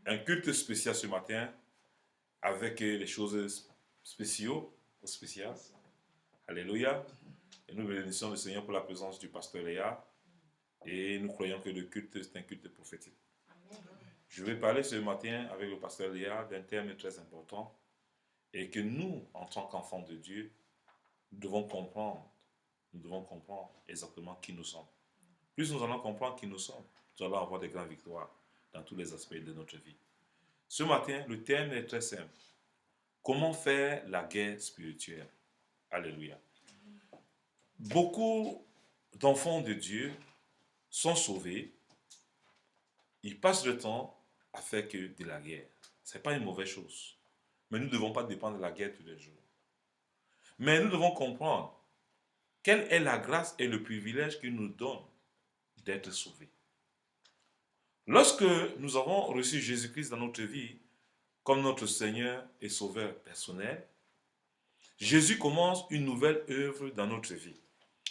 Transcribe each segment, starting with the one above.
un culte spécial ce matin avec les choses spéciales. Alléluia. Et nous bénissons le Seigneur pour la présence du pasteur Léa. Et nous croyons que le culte, c'est un culte prophétique. Je vais parler ce matin avec le pasteur Léa d'un thème très important et que nous, en tant qu'enfants de Dieu, nous devons comprendre. Nous devons comprendre exactement qui nous sommes. Plus nous allons comprendre qui nous sommes, nous allons avoir des grandes victoires dans tous les aspects de notre vie. Ce matin, le thème est très simple. Comment faire la guerre spirituelle? Alléluia. Beaucoup d'enfants de Dieu sont sauvés. Ils passent le temps à faire que de la guerre. Ce n'est pas une mauvaise chose. Mais nous ne devons pas dépendre de la guerre tous les jours. Mais nous devons comprendre quelle est la grâce et le privilège qu'il nous donne d'être sauvés. Lorsque nous avons reçu Jésus-Christ dans notre vie comme notre Seigneur et Sauveur personnel, Jésus commence une nouvelle œuvre dans notre vie.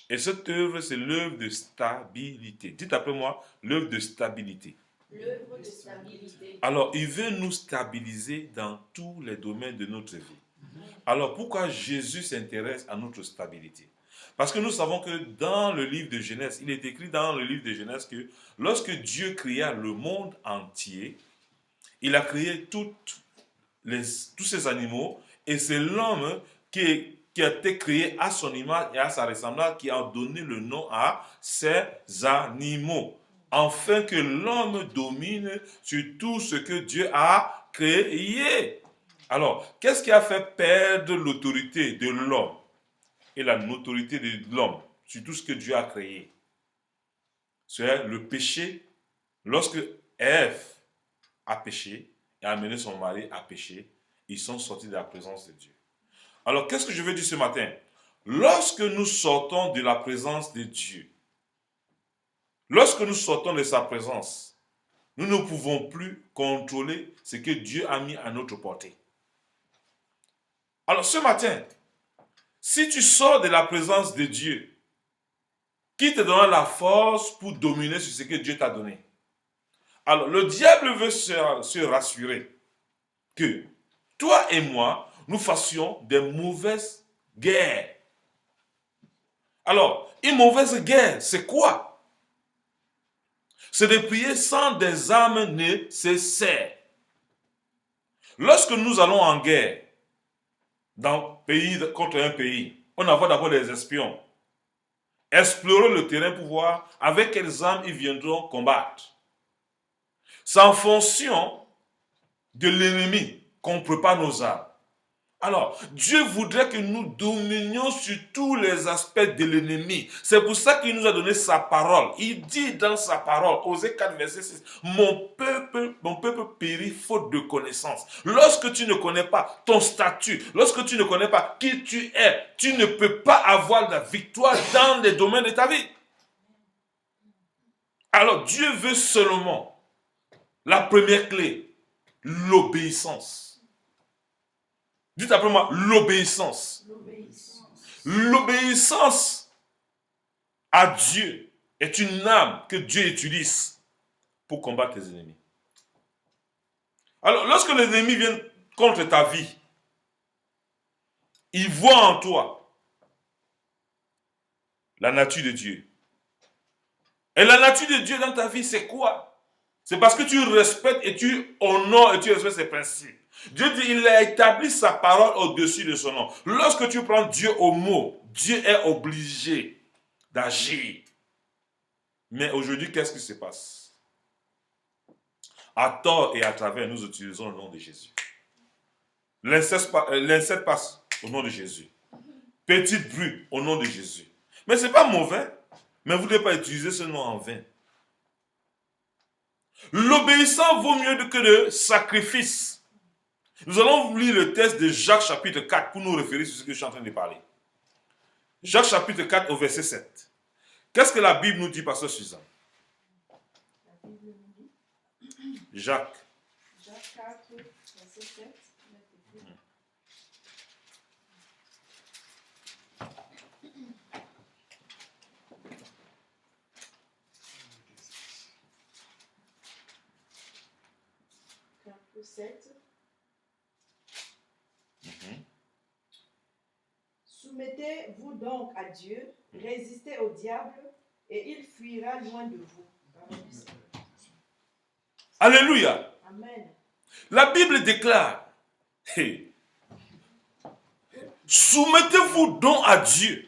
Et cette œuvre, c'est l'œuvre de stabilité. Dites après moi, l'œuvre de stabilité. L'œuvre de stabilité. Alors, il veut nous stabiliser dans tous les domaines de notre vie. Alors, pourquoi Jésus s'intéresse à notre stabilité? Parce que nous savons que dans le livre de Genèse, il est écrit dans le livre de Genèse que lorsque Dieu créa le monde entier, il a créé tous ces animaux et c'est l'homme qui a été créé à son image et à sa ressemblance qui a donné le nom à ces animaux, afin que l'homme domine sur tout ce que Dieu a créé. Alors, qu'est-ce qui a fait perdre l'autorité de l'homme et la notoriété de l'homme sur tout ce que Dieu a créé? C'est le péché. Lorsque Ève a péché et a amené son mari à pécher, ils sont sortis de la présence de Dieu. Alors, qu'est-ce que je veux dire ce matin? Lorsque nous sortons de la présence de Dieu, lorsque nous sortons de sa présence, nous ne pouvons plus contrôler ce que Dieu a mis à notre portée. Alors, ce matin, si tu sors de la présence de Dieu, qui te donne la force pour dominer sur ce que Dieu t'a donné? Alors, le diable veut se rassurer que toi et moi, nous fassions des mauvaises guerres. Alors, une mauvaise guerre, c'est quoi? C'est de prier sans des armes nécessaires. Lorsque nous allons en guerre, contre un pays, on envoie d'abord des espions. Explorer le terrain pour voir avec quelles armes ils viendront combattre. C'est en fonction de l'ennemi qu'on prépare nos armes. Alors, Dieu voudrait que nous dominions sur tous les aspects de l'ennemi. C'est pour ça qu'il nous a donné sa parole. Il dit dans sa parole, Osée 4, verset 6, mon peuple périt faute de connaissance. Lorsque tu ne connais pas ton statut, lorsque tu ne connais pas qui tu es, tu ne peux pas avoir la victoire dans les domaines de ta vie. Alors, Dieu veut seulement la première clé, l'obéissance. Dites après moi, l'obéissance. L'obéissance à Dieu est une arme que Dieu utilise pour combattre tes ennemis. Alors, lorsque les ennemis viennent contre ta vie, ils voient en toi la nature de Dieu. Et la nature de Dieu dans ta vie, c'est quoi? C'est parce que tu respectes et tu honores et tu respectes ses principes. Dieu dit, il a établi sa parole au-dessus de son nom. Lorsque tu prends Dieu au mot, Dieu est obligé d'agir. Mais aujourd'hui, qu'est-ce qui se passe? À tort et à travers, nous utilisons le nom de Jésus. L'inceste passe au nom de Jésus. Petit bruit au nom de Jésus. Mais ce n'est pas mauvais. Mais vous ne devez pas utiliser ce nom en vain. L'obéissance vaut mieux que le sacrifice. Nous allons lire le texte de Jacques chapitre 4 pour nous référer sur ce que je suis en train de parler. Jacques chapitre 4 au verset 7. Qu'est-ce que la Bible nous dit, pasteur Suzanne? Jacques. Jacques 4, verset 7. 7. Mhm. Soumettez-vous donc à Dieu, résistez au diable, et il fuira loin de vous. Alléluia. Amen. La Bible déclare, hey, soumettez-vous donc à Dieu.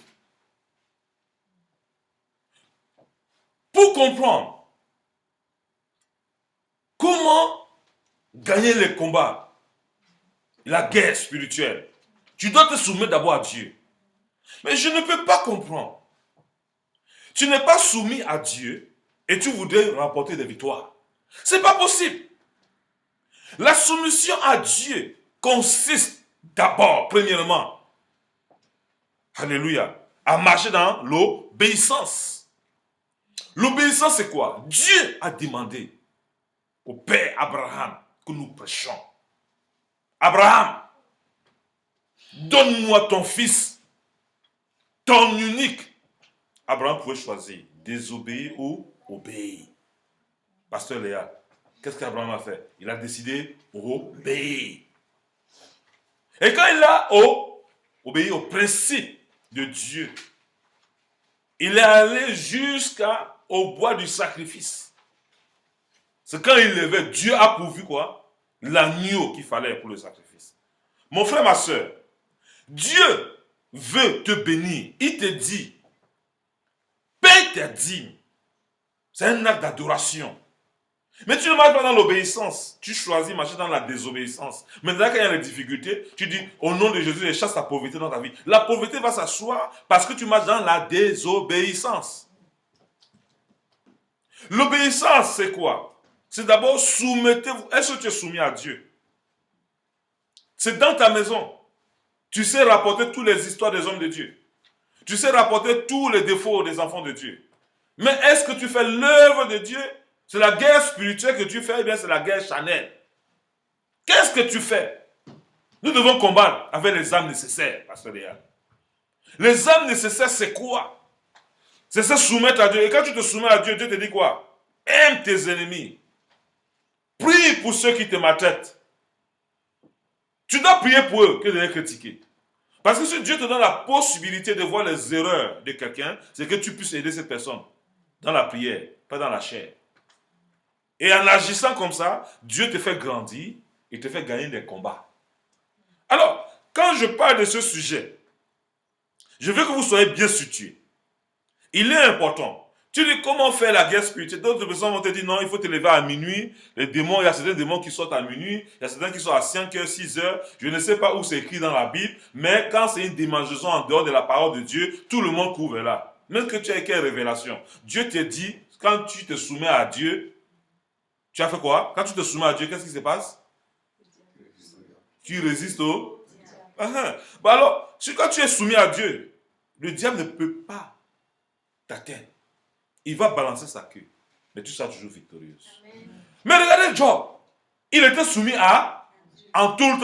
Pour comprendre comment gagner les combats, la guerre spirituelle, tu dois te soumettre d'abord à Dieu. Mais je ne peux pas comprendre. Tu n'es pas soumis à Dieu et tu voudrais remporter des victoires. C'est pas possible. La soumission à Dieu consiste d'abord, premièrement, alléluia, à marcher dans l'obéissance. L'obéissance, c'est quoi? Dieu a demandé au Père Abraham que nous prêchions. Abraham, donne-moi ton fils, ton unique. Abraham pouvait choisir désobéir ou obéir. Pasteur Léa, qu'est-ce qu'Abraham a fait? Il a décidé d'obéir. Et quand il a obéi au principe de Dieu, il est allé jusqu'au bois du sacrifice. C'est quand il levait, Dieu a pourvu quoi? L'agneau qu'il fallait pour le sacrifice. Mon frère, ma soeur, Dieu veut te bénir. Il te dit, paie tes dîmes. C'est un acte d'adoration. Mais tu ne marches pas dans l'obéissance. Tu choisis de marcher dans la désobéissance. Maintenant, quand il y a des difficultés, tu dis, au nom de Jésus, je chasse la pauvreté dans ta vie. La pauvreté va s'asseoir parce que tu marches dans la désobéissance. L'obéissance, c'est quoi? C'est d'abord soumettez-vous. Est-ce que tu es soumis à Dieu? C'est dans ta maison. Tu sais rapporter toutes les histoires des hommes de Dieu. Tu sais rapporter tous les défauts des enfants de Dieu. Mais est-ce que tu fais l'œuvre de Dieu? C'est la guerre spirituelle que tu fais, ou bien c'est la guerre charnelle? Qu'est-ce que tu fais? Nous devons combattre avec les âmes nécessaires, Pasteur Léa. Les âmes nécessaires, c'est quoi? C'est se soumettre à Dieu. Et quand tu te soumets à Dieu, Dieu te dit quoi? Aime tes ennemis. Prie pour ceux qui te maltraitent. Tu dois prier pour eux que de les critiquer. Parce que si Dieu te donne la possibilité de voir les erreurs de quelqu'un, c'est que tu puisses aider cette personne dans la prière, pas dans la chair. Et en agissant comme ça, Dieu te fait grandir et te fait gagner des combats. Alors, quand je parle de ce sujet, je veux que vous soyez bien situés. Il est important. Tu dis comment faire la guerre spirituelle. D'autres personnes vont te dire non, il faut te lever à minuit. Les démons, il y a certains démons qui sortent à minuit. Il y a certains qui sortent à 5 heures, 6 heures. Je ne sais pas où c'est écrit dans la Bible. Mais quand c'est une démangeaison en dehors de la parole de Dieu, tout le monde court là. Même que tu aies quelle révélation. Dieu te dit, quand tu te soumets à Dieu, tu as fait quoi? Quand tu te soumets à Dieu, qu'est-ce qui se passe? Tu résistes au... Bah alors, quand tu es soumis à Dieu, le diable ne peut pas t'atteindre. Il va balancer sa queue. Mais tu seras toujours victorieuse. Amen. Mais regardez Job. Il était soumis en toute...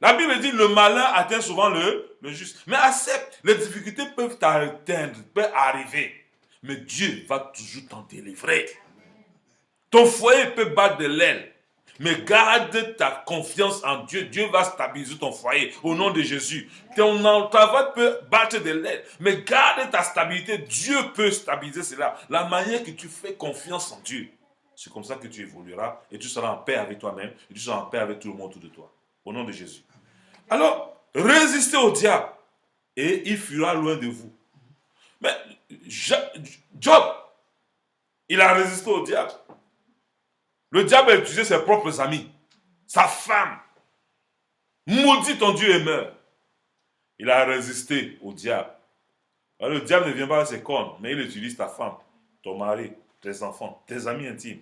La Bible dit le malin atteint souvent le juste. Mais accepte, les difficultés peuvent t'atteindre, peuvent arriver. Mais Dieu va toujours t'en délivrer. Ton foyer peut battre de l'aile, mais garde ta confiance en Dieu. Dieu va stabiliser ton foyer au nom de Jésus. Ton travail peut battre de l'aile, mais garde ta stabilité. Dieu peut stabiliser cela. La manière que tu fais confiance en Dieu, c'est comme ça que tu évolueras et tu seras en paix avec toi-même et tu seras en paix avec tout le monde autour de toi. Au nom de Jésus. Alors, résistez au diable et il fuira loin de vous. Mais Job, il a résisté au diable. Le diable a utilisé ses propres amis, sa femme. Maudit ton Dieu et meurt. Il a résisté au diable. Alors, le diable ne vient pas avec ses cornes, mais il utilise ta femme, ton mari, tes enfants, tes amis intimes,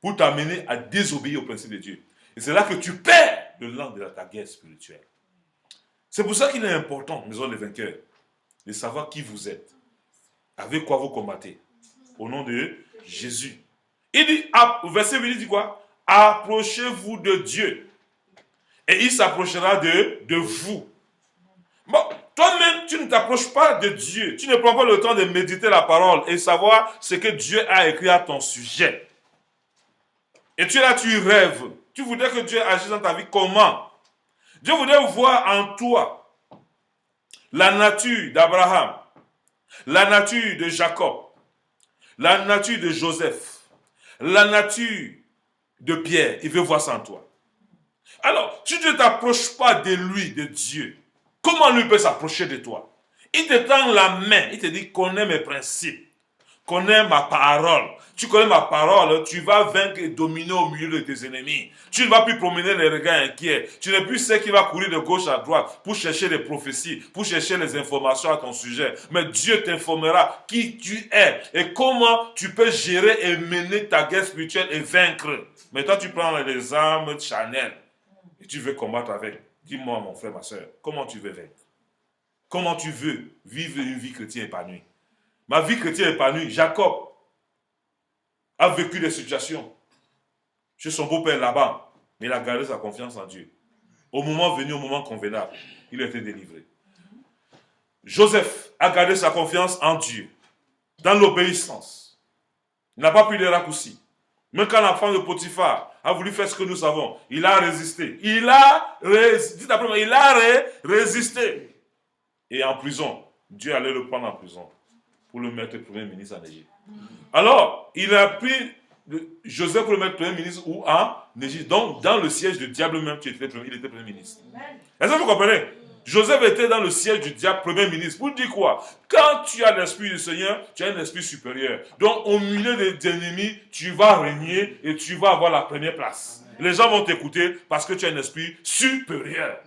pour t'amener à désobéir au principe de Dieu. Et c'est là que tu perds le lent de ta guerre spirituelle. C'est pour ça qu'il est important, maison des vainqueurs, de savoir qui vous êtes, avec quoi vous combattez, au nom de Jésus. Il dit, verset 8, il dit quoi? Approchez-vous de Dieu. Et il s'approchera de vous. Bon, toi-même, tu ne t'approches pas de Dieu. Tu ne prends pas le temps de méditer la parole et savoir ce que Dieu a écrit à ton sujet. Et tu es là, tu rêves. Tu voudrais que Dieu agisse dans ta vie comment? Dieu voudrait voir en toi la nature d'Abraham, la nature de Jacob, la nature de Joseph, la nature de Pierre. Il veut voir ça en toi. Alors, si tu ne t'approches pas de lui, de Dieu, comment lui peut s'approcher de toi? Il te tend la main, il te dit, connais mes principes, connais ma parole. Tu connais ma parole, tu vas vaincre et dominer au milieu de tes ennemis. Tu ne vas plus promener les regards inquiets. Tu n'es plus celui qui va courir de gauche à droite pour chercher les prophéties, pour chercher les informations à ton sujet. Mais Dieu t'informera qui tu es et comment tu peux gérer et mener ta guerre spirituelle et vaincre. Mais toi, tu prends les armes charnelles et tu veux combattre avec. Dis-moi, mon frère, ma soeur, comment tu veux vaincre? Comment tu veux vivre une vie chrétienne épanouie? Ma vie chrétienne épanouie, Jacob a vécu des situations chez son beau-père là-bas, mais il a gardé sa confiance en Dieu. Au moment venu, au moment convenable, il a été délivré. Joseph a gardé sa confiance en Dieu, dans l'obéissance. Il n'a pas pris de raccourcis. Même quand la femme de Potiphar a voulu faire ce que nous savons, il a résisté. Il a résisté. Et en prison, Dieu allait le prendre en prison pour le mettre premier ministre en Égypte. Alors, il a pris Joseph pour le mettre premier ministre ou en Égypte. Donc, dans le siège du diable même, il était premier ministre. Est-ce que vous comprenez? Joseph était dans le siège du diable premier ministre. Pour dire quoi? Quand tu as l'esprit du Seigneur, tu as un esprit supérieur. Donc, au milieu des ennemis, tu vas régner et tu vas avoir la première place. Les gens vont t'écouter parce que tu as un esprit supérieur.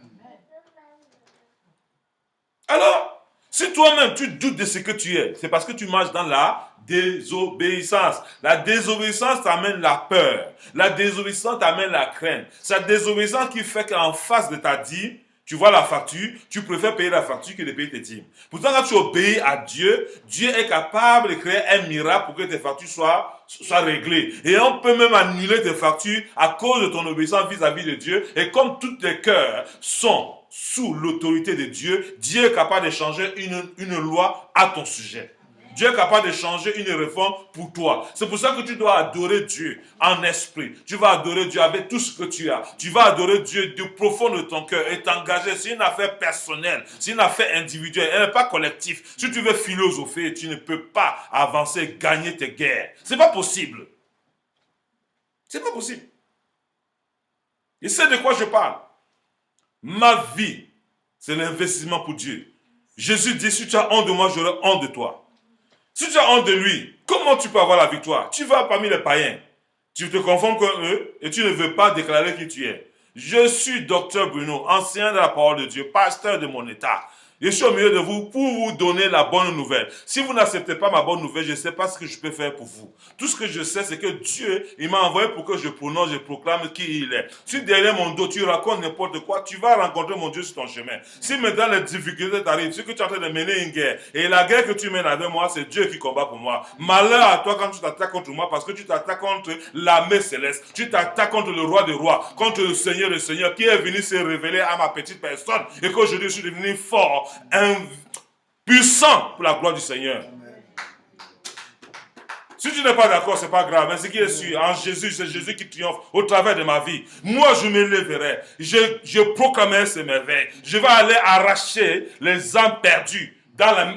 Alors, si toi-même tu doutes de ce que tu es, c'est parce que tu marches dans la désobéissance. La désobéissance t'amène la peur. La désobéissance t'amène la crainte. C'est la désobéissance qui fait qu'en face de ta dîme, tu vois la facture, tu préfères payer la facture que de payer tes dîmes. Pourtant, quand tu obéis à Dieu, Dieu est capable de créer un miracle pour que tes factures soient réglées. Et on peut même annuler tes factures à cause de ton obéissance vis-à-vis de Dieu. Et comme tous tes cœurs sont sous l'autorité de Dieu, Dieu est capable de changer une loi à ton sujet. Dieu est capable de changer une réforme pour toi. C'est pour ça que tu dois adorer Dieu en esprit. Tu vas adorer Dieu avec tout ce que tu as. Tu vas adorer Dieu du profond de ton cœur et t'engager sur une affaire personnelle, sur une affaire individuelle. Elle n'est pas collective. Si tu veux philosopher, tu ne peux pas avancer, gagner tes guerres. C'est pas possible. C'est pas possible. Et c'est de quoi je parle. Ma vie, c'est l'investissement pour Dieu. Jésus dit, si tu as honte de moi, j'aurai honte de toi. Si tu as honte de lui, comment tu peux avoir la victoire? Tu vas parmi les païens. Tu te confonds comme eux et tu ne veux pas déclarer qui tu es. Je suis docteur Bruno, ancien de la parole de Dieu, pasteur de mon état. Je suis au milieu de vous pour vous donner la bonne nouvelle. Si vous n'acceptez pas ma bonne nouvelle, je ne sais pas ce que je peux faire pour vous. Tout ce que je sais, c'est que Dieu, il m'a envoyé pour que je prononce, je proclame qui il est. Si derrière mon dos, tu racontes n'importe quoi, tu vas rencontrer mon Dieu sur ton chemin. Si maintenant les difficultés t'arrivent, c'est que tu es en train de mener une guerre. Et la guerre que tu mènes avec moi, c'est Dieu qui combat pour moi. Malheur à toi quand tu t'attaques contre moi, parce que tu t'attaques contre l'armée céleste. Tu t'attaques contre le roi des rois, contre le Seigneur des seigneurs, qui est venu se révéler à ma petite personne. Et qu'aujourd'hui, je suis devenu fort, puissant pour la gloire du Seigneur. Si tu n'es pas d'accord, c'est pas grave. Mais ce qui est sûr, en Jésus, c'est Jésus qui triomphe au travers de ma vie. Moi, je me lèverai. Je proclamerai ces merveilles. Je vais aller arracher les âmes perdues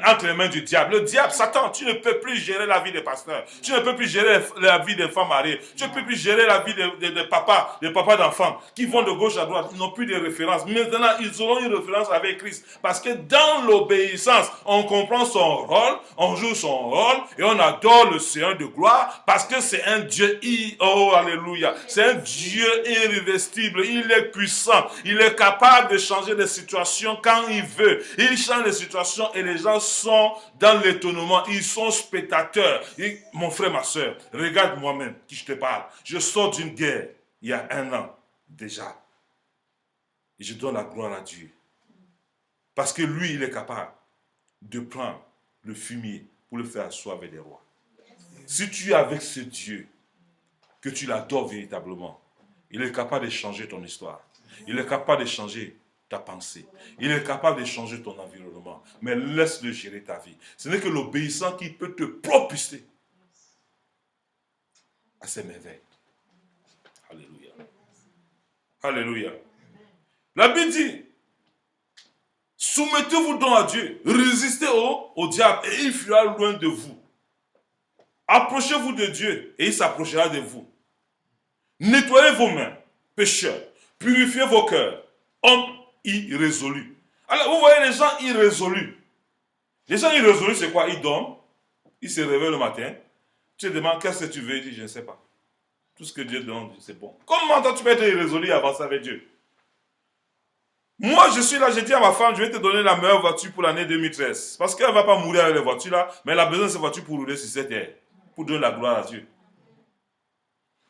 entre les mains du diable. Le diable, Satan, tu ne peux plus gérer la vie des pasteurs. Tu ne peux plus gérer la vie des femmes mariées. Tu ne peux plus gérer la vie des papas d'enfants qui vont de gauche à droite. Ils n'ont plus de référence. Maintenant, ils auront une référence avec Christ. Parce que dans l'obéissance, on comprend son rôle, on joue son rôle et on adore le Seigneur de gloire parce que c'est un Dieu, oh alléluia, c'est un Dieu irrésistible. Il est puissant. Il est capable de changer les situations quand il veut. Il change les situations et les gens sont dans l'étonnement, ils sont spectateurs. Et, mon frère, ma soeur, regarde moi-même qui je te parle. Je sors d'une guerre il y a 1 an déjà. Et je donne la gloire à Dieu. Parce que lui, il est capable de prendre le fumier pour le faire asseoir avec les rois. Si tu es avec ce Dieu, que tu l'adores véritablement, il est capable de changer ton histoire. Il est capable de changer ta pensée. Il est capable de changer ton environnement. Mais laisse-le gérer ta vie. Ce n'est que l'obéissance qui peut te propulser à ces merveilles. Alléluia. Alléluia. La Bible dit, soumettez-vous donc à Dieu, résistez au diable et il fuira loin de vous. Approchez-vous de Dieu et il s'approchera de vous. Nettoyez vos mains, pécheurs, purifiez vos cœurs, hommes irrésolus. Alors vous voyez les gens irrésolus. Les gens irrésolus c'est quoi? Ils dorment, ils se réveillent le matin, tu te demandes qu'est-ce que tu veux, il dit je ne sais pas. Tout ce que Dieu donne, c'est bon. Comment toi tu peux être irrésolu et avancer avec Dieu? Moi, je suis là, j'ai dit à ma femme, je vais te donner la meilleure voiture pour l'année 2013. Parce qu'elle ne va pas mourir avec les voitures là, mais elle a besoin de cette voiture pour rouler sur cette terre. Pour donner la gloire à Dieu.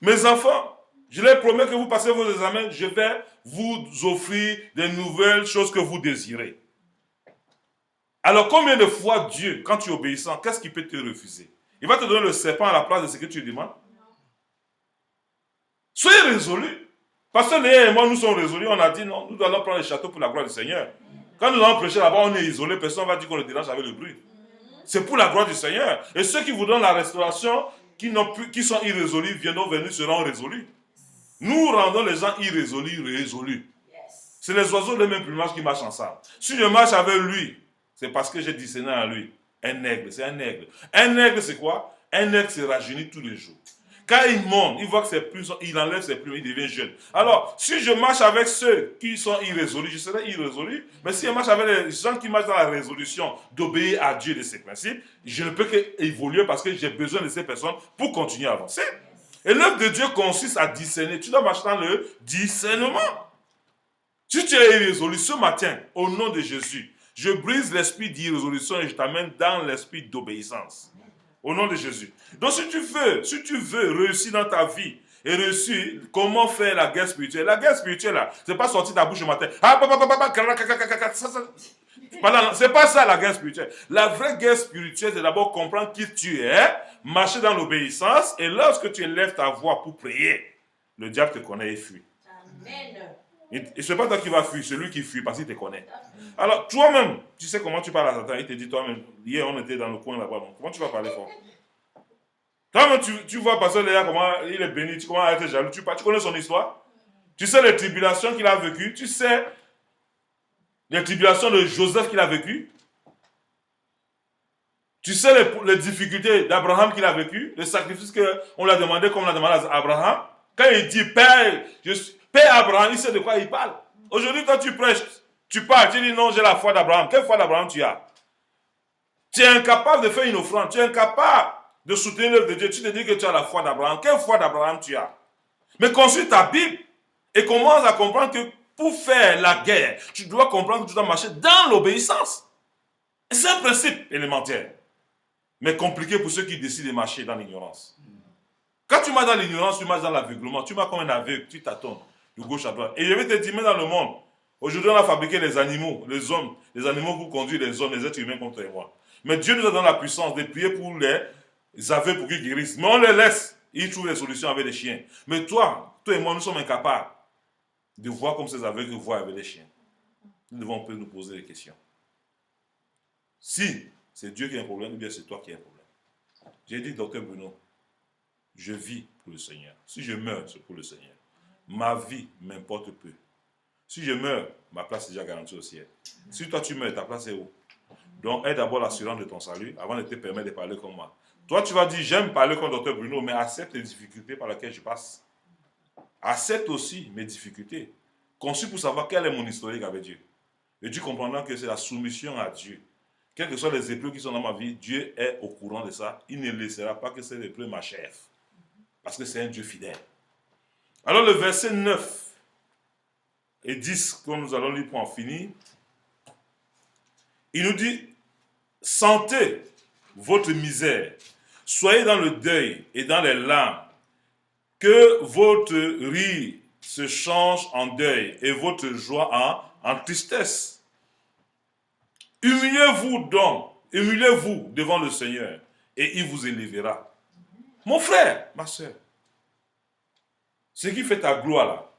Mes enfants, je leur promets que vous passez vos examens, je vais vous offrir des nouvelles choses que vous désirez. Alors, combien de fois Dieu, quand tu es obéissant, qu'est-ce qu'il peut te refuser? Il va te donner le serpent à la place de ce que tu demandes? Soyez résolus. Pasteur Léa et moi, nous sommes résolus. On a dit non, nous allons prendre le château pour la gloire du Seigneur. Quand nous allons prêcher là-bas, on est isolé. Personne ne va dire qu'on le dérange avec le bruit. C'est pour la gloire du Seigneur. Et ceux qui vous donnent la restauration, qui sont irrésolus, viendront venir, seront résolus. Nous rendons les gens irrésolus, résolus. C'est les oiseaux de même plumage qui marchent ensemble. Si je marche avec lui, c'est parce que j'ai discerné en lui. Un aigle, c'est un aigle. Un aigle, c'est quoi? Un aigle se rajeunit tous les jours. Quand il monte, il voit que ses plumes, il enlève ses plumes, il devient jeune. Alors, si je marche avec ceux qui sont irrésolus, je serai irrésolu. Mais si je marche avec les gens qui marchent dans la résolution d'obéir à Dieu et de ses principes, je ne peux qu'évoluer parce que j'ai besoin de ces personnes pour continuer à avancer. Et l'œuvre de Dieu consiste à discerner. Tu dois marcher dans le discernement. Si tu es irrésolu ce matin, au nom de Jésus, je brise l'esprit d'irrésolution et je t'amène dans l'esprit d'obéissance. Au nom de Jésus. Donc si tu veux réussir dans ta vie et réussir, comment faire la guerre spirituelle? La guerre spirituelle, là, c'est pas sortir ta bouche le matin. C'est pas ça la guerre spirituelle. La vraie guerre spirituelle, c'est d'abord comprendre qui tu es, marcher dans l'obéissance et lorsque tu élèves ta voix pour prier, le diable te connaît et fuit. Amen. Et ce n'est pas toi qui vas fuir, c'est lui qui fuit parce qu'il te connaît. Alors, toi-même, tu sais comment tu parles à Satan. Il te dit toi-même, hier on était dans le coin là-bas, comment tu vas parler fort? Toi-même, tu vois Pasteur Léa, comment il est béni, tu commences à être jaloux, tu connais son histoire? Tu sais les tribulations qu'il a vécues, tu sais les tribulations de Joseph qu'il a vécues, tu sais les difficultés d'Abraham qu'il a vécues, le sacrifice qu'on lui a demandé comme on l'a demandé à Abraham. Quand il dit Père, Père Abraham, il sait de quoi il parle. Aujourd'hui, quand tu prêches, tu parles, tu dis non, j'ai la foi d'Abraham. Quelle foi d'Abraham tu as? Tu es incapable de faire une offrande, tu es incapable de soutenir l'œuvre de Dieu. Tu te dis que tu as la foi d'Abraham. Quelle foi d'Abraham tu as? Mais consulte ta Bible et commence à comprendre que pour faire la guerre, tu dois comprendre que tu dois marcher dans l'obéissance. C'est un principe élémentaire, mais compliqué pour ceux qui décident de marcher dans l'ignorance. Quand tu marches dans l'ignorance, tu marches dans l'aveuglement, tu marches comme un aveugle, tu t'attends de gauche à droite. Et je vais te dire, mais dans le monde, aujourd'hui on a fabriqué les animaux, les hommes, les animaux pour conduire les hommes, les êtres humains contre moi. Mais Dieu nous a donné la puissance de prier pour les aveugles pour qu'ils guérissent. Mais on les laisse, ils trouvent des solutions avec les chiens. Mais toi et moi, nous sommes incapables de voir comme ces aveugles voient avec les chiens. Nous devons nous poser des questions. Si c'est Dieu qui a un problème, ou bien c'est toi qui as un problème. J'ai dit, docteur Bruno, je vis pour le Seigneur. Si je meurs, c'est pour le Seigneur. Ma vie m'importe peu. Si je meurs, ma place est déjà garantie au ciel. Si toi tu meurs, ta place est où? Donc, aie d'abord l'assurance de ton salut avant de te permettre de parler comme moi. Toi, tu vas dire, j'aime parler comme docteur Bruno, mais accepte les difficultés par lesquelles je passe. Accepte aussi mes difficultés. Conçu pour savoir quel est mon historique avec Dieu. Et tu comprendras que c'est la soumission à Dieu. Quelles que soient les épreuves qui sont dans ma vie, Dieu est au courant de ça. Il ne laissera pas que ces épreuves m'achèvent. Parce que c'est un Dieu fidèle. Alors le verset 9 et 10, comme nous allons lire pour en finir, il nous dit, sentez votre misère, soyez dans le deuil et dans les larmes, que votre rire se change en deuil et votre joie en tristesse. Humiliez-vous donc, humiliez-vous devant le Seigneur et il vous élèvera. Mon frère, ma soeur, ce qui fait ta gloire là,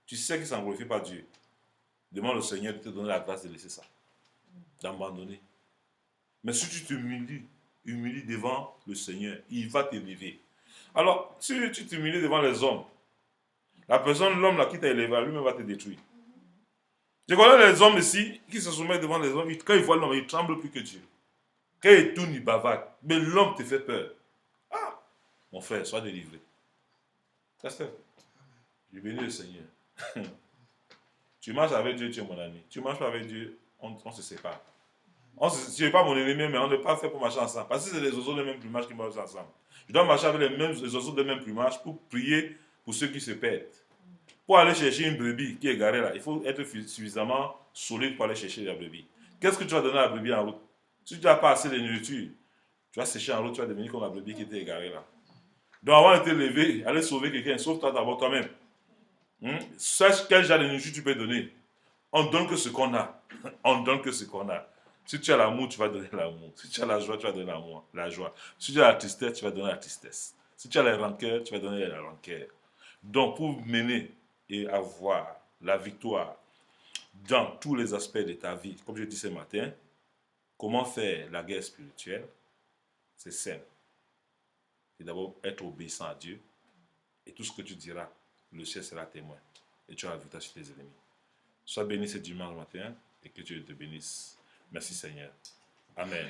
tu sais que ça ne glorifie pas Dieu. Demande au Seigneur de te donner la grâce de laisser ça, d'abandonner. Mais si tu t'humilies devant le Seigneur, il va t'élever. Alors, si tu t'humilies devant les hommes, La personne, l'homme là qui t'a élevé, lui-même va te détruire. Je connais les hommes ici qui se soumettent devant les hommes. Quand ils voient l'homme, ils tremblent plus que Dieu. Quand ils tournent, ils bavardent. Mais l'homme te fait peur. Ah, mon frère, sois délivré. Pasteur, je bénis le Seigneur. Tu marches avec Dieu, tu es mon ami. Tu marches pas avec Dieu, on se sépare. Tu n'es pas mon ennemi, mais on n'est pas fait pour marcher ensemble. Parce que c'est les oiseaux de même plumage qui marchent ensemble. Je dois marcher avec les oiseaux de même plumage pour prier pour ceux qui se perdent. Pour aller chercher une brebis qui est garée là, il faut être suffisamment solide pour aller chercher la brebis. Qu'est-ce que tu vas donner à la brebis en route? Si tu n'as pas assez de nourriture, tu vas sécher en route, tu vas devenir comme la brebis qui était égarée là. Donc avant de te lever, aller sauver quelqu'un, sauve-toi d'abord toi-même. Sache quel genre de nourriture tu peux donner. On ne donne que ce qu'on a. On ne donne que ce qu'on a. Si tu as l'amour, tu vas donner l'amour. Si tu as la joie, tu vas donner la joie. Si tu as la tristesse, tu vas donner la tristesse. Si tu as la rancœur, tu vas donner la rancœur. Donc, pour mener et avoir la victoire dans tous les aspects de ta vie, comme je dis ce matin, comment faire la guerre spirituelle? C'est simple. C'est d'abord être obéissant à Dieu. Et tout ce que tu diras, le ciel sera témoin. Et tu auras la victoire sur tes ennemis. Sois béni ce dimanche matin et que Dieu te bénisse. Merci Seigneur. Amen.